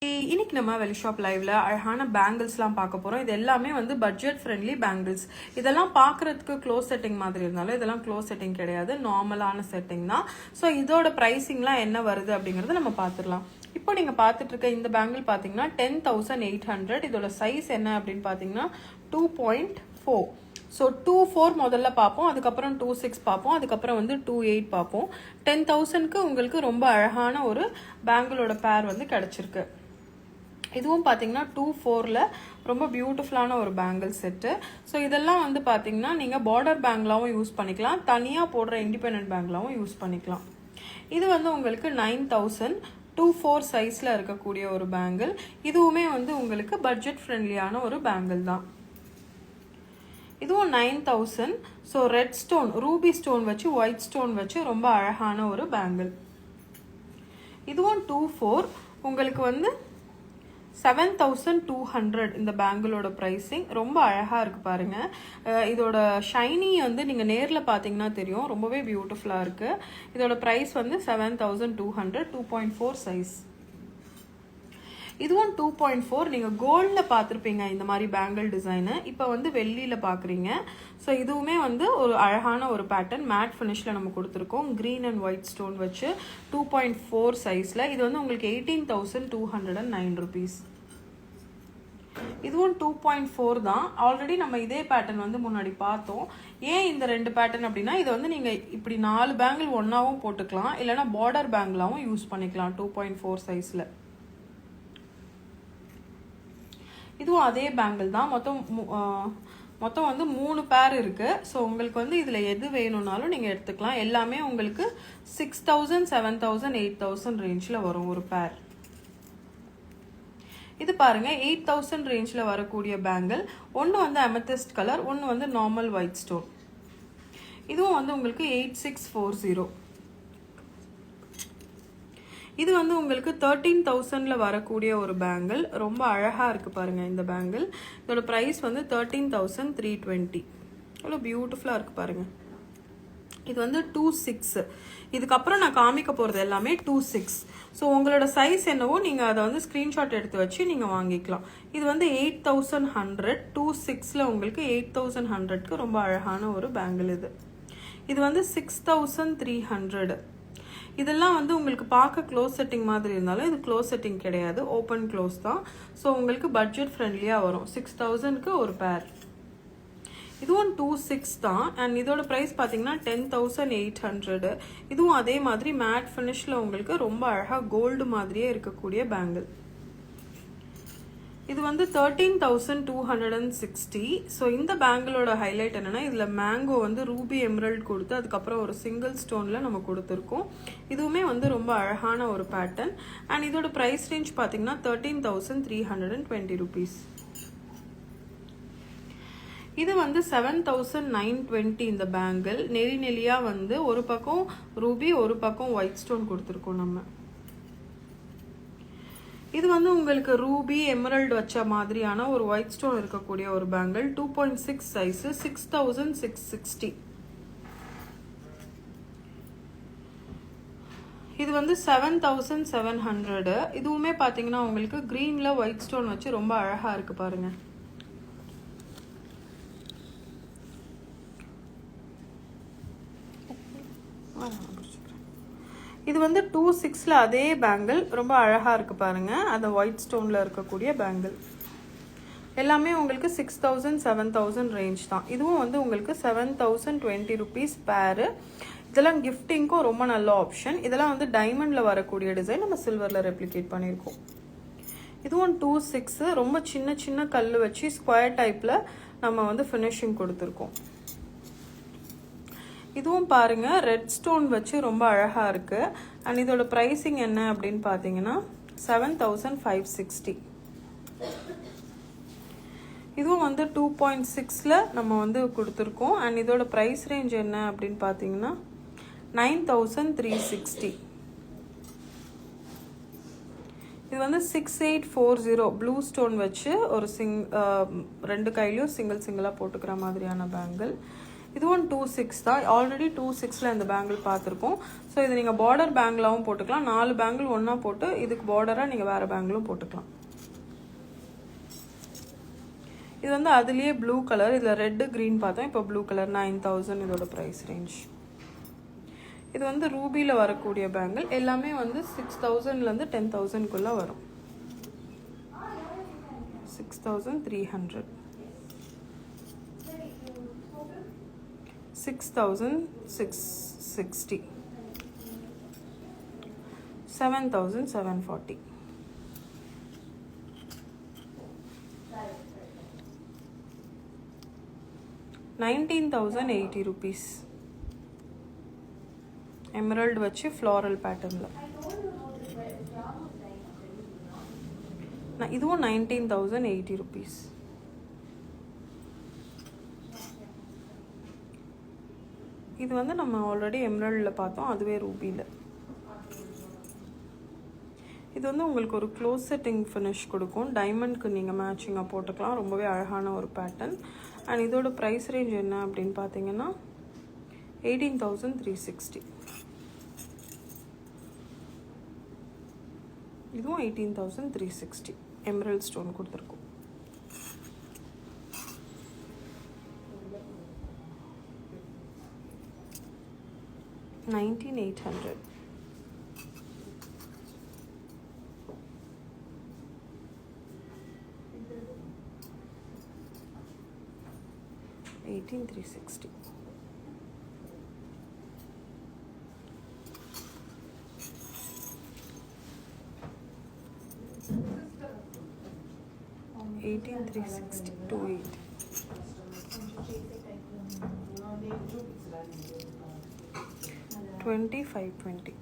இன்னைக்கு நம்ம வெளிஷாப் லைவ்ல அழகான பேங்கிள்ஸ்லாம் பார்க்க போறோம். இது எல்லாமே வந்து பட்ஜெட் ஃப்ரெண்ட்லி பேங்கிள்ஸ். இதெல்லாம் பார்க்கறதுக்கு க்ளோஸ் செட்டிங் மாதிரி இருந்தாலும் இதெல்லாம் க்ளோஸ் செட்டிங் கிடையாது, நார்மலான செட்டிங் தான். ஸோ இதோட ப்ரைஸிங்லாம் என்ன வருது அப்படிங்கறத நம்ம பார்த்துடலாம். இப்போ நீங்க பார்த்துட்டு இருக்க இந்த பேங்கிள் பார்த்தீங்கன்னா 10,800. இதோட சைஸ் என்ன அப்படின்னு பார்த்தீங்கன்னா 2.4. ஸோ 2.4 முதல்ல பார்ப்போம், அதுக்கப்புறம் 2.6 பார்ப்போம், அதுக்கப்புறம் வந்து 2.8 பார்ப்போம். 10,000க்கு உங்களுக்கு ரொம்ப அழகான ஒரு பேங்கிளோட பேர் வந்து கிடைச்சிருக்கு. இதுவும் பார்த்தீங்கன்னா 2.4ல ரொம்ப பியூட்டிஃபுல்லான ஒரு பேங்கிள் செட்டு. ஸோ இதெல்லாம் வந்து பார்த்தீங்கன்னா நீங்கள் பார்டர் பேங்கிளாவும் யூஸ் பண்ணிக்கலாம், தனியாக போடுற இண்டிபெண்ட் பேங்கிளாவும் யூஸ் பண்ணிக்கலாம். இது வந்து உங்களுக்கு 9,000 2.4 சைஸில் இருக்கக்கூடிய ஒரு பேங்கிள். இதுவுமே வந்து உங்களுக்கு பட்ஜெட் ஃப்ரெண்ட்லியான ஒரு பேங்கிள் தான். இதுவும் 9,000. So red stone, Ruby stone வச்சு ஒயிட் ஸ்டோன் வச்சு ரொம்ப அழகான ஒரு பேங்கிள். இதுவும் 2.4 உங்களுக்கு வந்து 7,200 இந்த பேங்கிளோட ப்ரைஸிங். ரொம்ப அழகாக இருக்குது பாருங்க. இதோட ஷைனி வந்து நீங்கள் நேரில் பார்த்தீங்கன்னா தெரியும், ரொம்பவே பியூட்டிஃபுல்லாக இருக்குது. இதோட ப்ரைஸ் வந்து 7,200, 2.4 சைஸ். இதுவும் 2.4. நீங்கள் கோல்டில் பார்த்துருப்பீங்க இந்த மாதிரி பேங்கிள் டிசைனு, இப்போ வந்து வெள்ளியில் பார்க்குறீங்க. ஸோ இதுவுமே வந்து ஒரு அழகான ஒரு பேட்டர்ன் மேட் ஃபினிஷில் நம்ம கொடுத்துருக்கோம், க்ரீன் அண்ட் ஒயிட் ஸ்டோன் வச்சு 2.4 சைஸில். இது வந்து உங்களுக்கு 18,209 ருபீஸ். இதுவும் 2.4 தான். ஆல்ரெடி நம்ம இதே பேட்டர்ன் வந்து முன்னாடி பார்த்தோம். ஏன் இந்த ரெண்டு பேட்டர்ன் அப்படின்னா, இது வந்து நீங்கள் இப்படி 4 பேங்கிள் ஒன்றாவும் போட்டுக்கலாம், இல்லைனா பார்டர் பேங்கிளாவும் யூஸ் பண்ணிக்கலாம் 2.4 சைஸில். இதுவும் அதே பேங்கிள் தான். மொத்தம் வந்து 3 பேர் இருக்கு. ஸோ உங்களுக்கு வந்து இதில் எது வேணும்னாலும் நீங்கள் எடுத்துக்கலாம். எல்லாமே உங்களுக்கு 6,000, 7,000, 8,000 ரேஞ்சில் வரும் ஒரு பேர். இது பாருங்க 8,000 ரேஞ்சில் வரக்கூடிய பேங்கிள். ஒன்று வந்து அமெத்திஸ்ட் கலர், ஒன்று வந்து நார்மல் ஒயிட் ஸ்டோன். இதுவும் வந்து உங்களுக்கு 8640. இது வந்து உங்களுக்கு 13,000ல வரக்கூடிய ஒரு பேங்கிள். ரொம்ப அழகாக இருக்குது பாருங்க இந்த பேங்கிள். இதோட ப்ரைஸ் வந்து 13,320. அவ்வளோ பியூட்டிஃபுல்லாக இருக்குது பாருங்க. இது வந்து 2.6. இதுக்கப்புறம் நான் காமிக்க போகிறது எல்லாமே 2.6. ஸோ உங்களோட சைஸ் என்னவோ நீங்கள் அதை வந்து ஸ்க்ரீன்ஷாட் எடுத்து வச்சு நீங்கள் வாங்கிக்கலாம். இது வந்து 8,100, 2.6ல உங்களுக்கு 8,100க்கு ரொம்ப அழகான ஒரு பேங்கிள். இது வந்து 6,300. இதெல்லாம் வந்து உங்களுக்கு பார்க்க க்ளோஸ் செட்டிங் மாதிரி இருந்தாலும் இது க்ளோஸ் செட்டிங் கிடையாது, ஓப்பன் க்ளோஸ் தான். ஸோ உங்களுக்கு பட்ஜெட் ஃப்ரெண்ட்லியாக வரும். 6,000க்கு ஒரு பேர். இதுவும் 2.6 தான். அண்ட் இதோட ப்ரைஸ் பார்த்தீங்கன்னா 10,800. இதுவும் அதே மாதிரி மேட் ஃபினிஷில் உங்களுக்கு ரொம்ப அழகாக கோல்டு மாதிரியே இருக்கக்கூடிய பேங்கிள். இது வந்து 13,260. ஸோ இந்த பேங்கிளோட ஹைலைட் என்னன்னா, இதில் மேங்கோ வந்து ரூபி எம்ரல்ட் கொடுத்து அதுக்கப்புறம் ஒரு சிங்கிள் ஸ்டோனில் நம்ம கொடுத்துருக்கோம். இதுவுமே வந்து ரொம்ப அழகான ஒரு பேட்டர்ன். அண்ட் இதோட ப்ரைஸ் ரேஞ்ச் பார்த்தீங்கன்னா 13,320 ருபீஸ். இது வந்து 7,920 இந்த பேங்கிள். நெளியாக வந்து ஒரு பக்கம் ரூபி ஒரு பக்கம் ஒயிட் ஸ்டோன் கொடுத்துருக்கோம் நம்ம. இது வந்து உங்களுக்கு ரூபி எமரல்டு வச்ச மாதிரியான ஒரு ஒயிட் ஸ்டோன் இருக்கக்கூடிய ஒரு பேங்கிள். 2.6 சைஸ், 6,660. இது வந்து 7,700. இதுவுமே பார்த்தீங்கன்னா உங்களுக்கு கிரீன்ல ஒயிட் ஸ்டோன் வச்சு ரொம்ப அழகா இருக்கு பாருங்க. இது வந்து 2.6ல அதே பேங்கிள் ரொம்ப அழகாக இருக்குது பாருங்கள். அந்த ஒயிட் ஸ்டோனில் இருக்கக்கூடிய பேங்கிள் எல்லாமே உங்களுக்கு 6,000, 7,000 ரேஞ்ச் தான். இதுவும் வந்து உங்களுக்கு 7,020 ருபீஸ் பேரு. இதெல்லாம் கிஃப்டிங்க்கும் ரொம்ப நல்ல ஆப்ஷன். இதெல்லாம் வந்து டைமண்டில் வரக்கூடிய டிசைன், நம்ம சில்வரில் ரெப்ளிகேட் பண்ணியிருக்கோம். இதுவும் 2.6. ரொம்ப சின்ன சின்ன கல் வச்சு ஸ்கொயர் டைப்பில் நம்ம வந்து ஃபினிஷிங் கொடுத்துருக்கோம். இதுவும் பாருங்க ரெட் ஸ்டோன் வச்சு ரொம்ப அழகா இருக்கு. அண்ட் இதோட பிரைசிங் என்ன அப்படின்னு பார்த்தீங்கன்னா 7,560. இதுவும் வந்து 2.6ல நம்ம வந்து கொடுத்துருக்கோம். அண்ட் இதோட ப்ரைஸ் ரேஞ்ச் என்ன அப்படின்னு பார்த்தீங்கன்னா 9,360. இது வந்து 6,840 ப்ளூ ஸ்டோன் வச்சு ஒரு ரெண்டு கையிலையும் சிங்கிளாக போட்டுக்கிற மாதிரியான பேங்கிள். இதுவும் 2.6 தான். ஆல்ரெடி 2.6ல இந்த பேங்கிள் பார்த்துருக்கோம். ஸோ இது நீங்கள் பார்டர் பேங்கிளாகவும் போட்டுக்கலாம். 4 பேங்கிள் ஒன்றா போட்டு இதுக்கு பார்டராக நீங்கள் வேறு பேங்கிளும் போட்டுக்கலாம். இது வந்து அதுலேயே ப்ளூ கலர், இதில் ரெட்டு க்ரீன் பார்த்தோம். இப்போ ப்ளூ கலர் 9000 இதோட ப்ரைஸ் ரேஞ்ச். இது வந்து ரூபியில் வரக்கூடிய பேங்கிள். எல்லாமே வந்து 6000லேருந்து 10,000க்குள்ளே வரும். 6300, 6660, 7740, 19,080 rupees. எமரல்டு வச்சு ஃப்ளாரல் பேட்டர்னில். இதுவும் 19,080 rupees. இது வந்து நம்ம ஆல்ரெடி எமரல்டில் பார்த்தோம், அதுவே ரூபியில். இது வந்து உங்களுக்கு ஒரு க்ளோஸ் செட்டிங் ஃபினிஷ் கொடுக்கும். டைமண்ட்க்கு நீங்கள் மேட்சிங்காக போட்டுக்கலாம். ரொம்பவே அழகான ஒரு பேட்டர்ன். அண்ட் இதோட ப்ரைஸ் ரேஞ்ச் என்ன அப்படின்னு பார்த்தீங்கன்னா 18,360. இதுவும் 18,360 எமரல்ட் ஸ்டோன் கொடுத்துருக்கோம். $19,800. $18,360. $18,360 28. $25,20.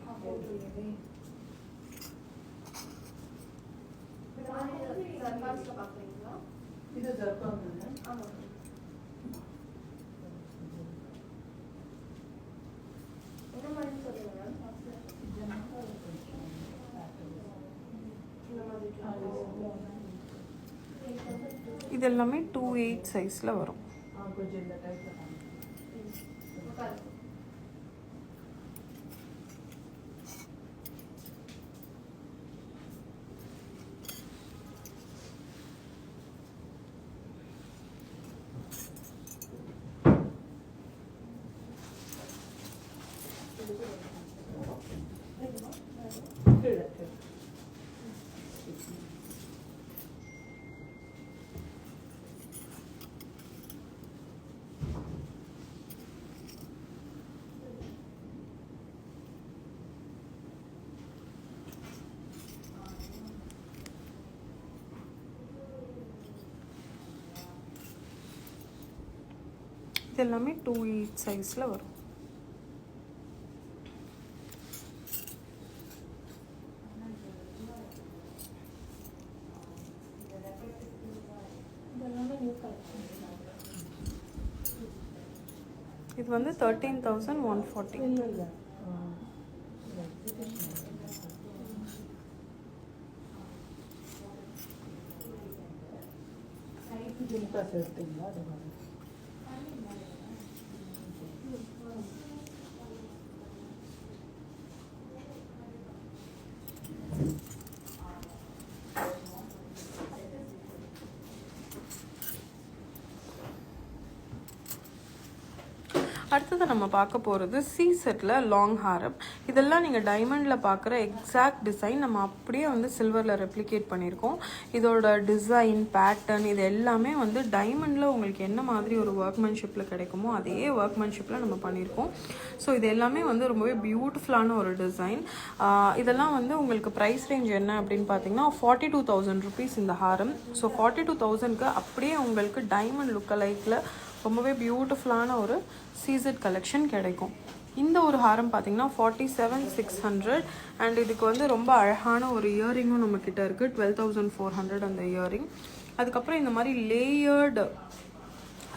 இது எல்லாமே 2.8 சைஸ்ல வரும். இது எல்லாமே 2.8 சைஸில் வரும். இது வந்து 13,140. அடுத்தது நம்ம பார்க்க போகிறது சி செட்டில் லாங் ஹாரம். இதெல்லாம் நீங்கள் டைமண்டில் பார்க்குற எக்ஸாக்ட் டிசைன் நம்ம அப்படியே வந்து சில்வரில் ரெப்ளிகேட் பண்ணியிருக்கோம். இதோட டிசைன் பேட்டர்ன் இது எல்லாமே வந்து டைமண்டில் உங்களுக்கு என்ன மாதிரி ஒரு ஒர்க்மேன்ஷிப்பில் கிடைக்குமோ அதே ஒர்க்மேன்ஷிப்பில் நம்ம பண்ணியிருக்கோம். ஸோ இது எல்லாமே வந்து ரொம்பவே பியூட்டிஃபுல்லான ஒரு டிசைன். இதெல்லாம் வந்து உங்களுக்கு ப்ரைஸ் ரேஞ்ச் என்ன அப்படின்னு பார்த்தீங்கன்னா 42,000 rupees இந்த ஹாரம். ஸோ 42,000க்கு அப்படியே உங்களுக்கு டைமண்ட் லுக் லைக்கில் ரொம்பவே பியூட்டிஃபுல்லான ஒரு சீசட் கலெக்ஷன் கிடைக்கும். இந்த ஒரு ஹாரம் பார்த்தீங்கன்னா 47,600 அண்ட் இதுக்கு வந்து ரொம்ப அழகான ஒரு இயரிங்கும் நம்மக்கிட்ட இருக்குது. 12,400 அந்த இயரிங். அதுக்கப்புறம் இந்த மாதிரி லேயர்டு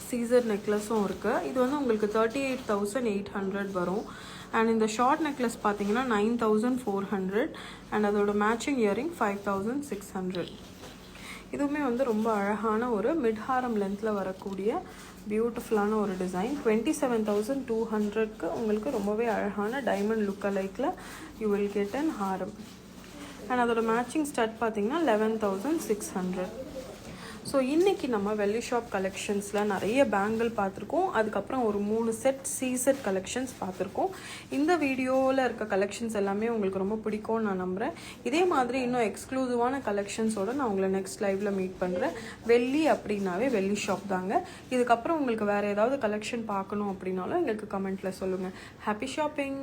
சீசர் நெக்லஸும் இருக்குது. இது வந்து உங்களுக்கு 38,800 வரும். அண்ட் இந்த ஷார்ட் நெக்லஸ் பார்த்தீங்கன்னா 9,400 அண்ட் அதோட மேட்சிங் இயரிங் 5,600. இதுவுமே வந்து ரொம்ப அழகான ஒரு மிட் ஹாரம் லென்த்தில் வரக்கூடிய பியூட்டிஃபுல்லான ஒரு டிசைன். 27,200க்கு உங்களுக்கு ரொம்பவே அழகான டைமண்ட் லுக் அலைக்கில் யூ வில் கெட் அன் ஹாரம். அண்ட் அதோட மேட்சிங் ஸ்டட் பார்த்தீங்கன்னா 11,600. ஸோ இன்றைக்கி நம்ம வெள்ளி ஷாப் கலெக்ஷன்ஸில் நிறைய பேங்கிள் பார்த்துருக்கோம். அதுக்கப்புறம் ஒரு 3 செட் செட் கலெக்ஷன்ஸ் பார்த்துருக்கோம். இந்த வீடியோவில் இருக்க கலெக்ஷன்ஸ் எல்லாமே உங்களுக்கு ரொம்ப பிடிக்கும்னு நான் நம்புகிறேன். இதே மாதிரி இன்னும் எக்ஸ்க்ளூசிவான கலெக்ஷன்ஸோடு நான் உங்களை நெக்ஸ்ட் லைவில் மீட் பண்ணுறேன். வெள்ளி அப்படின்னாவே வெள்ளி ஷாப் தாங்க. இதுக்கப்புறம் உங்களுக்கு வேறு ஏதாவது கலெக்ஷன் பார்க்கணும் அப்படின்னாலும் எங்களுக்கு கமெண்ட்டில் சொல்லுங்கள். Happy shopping.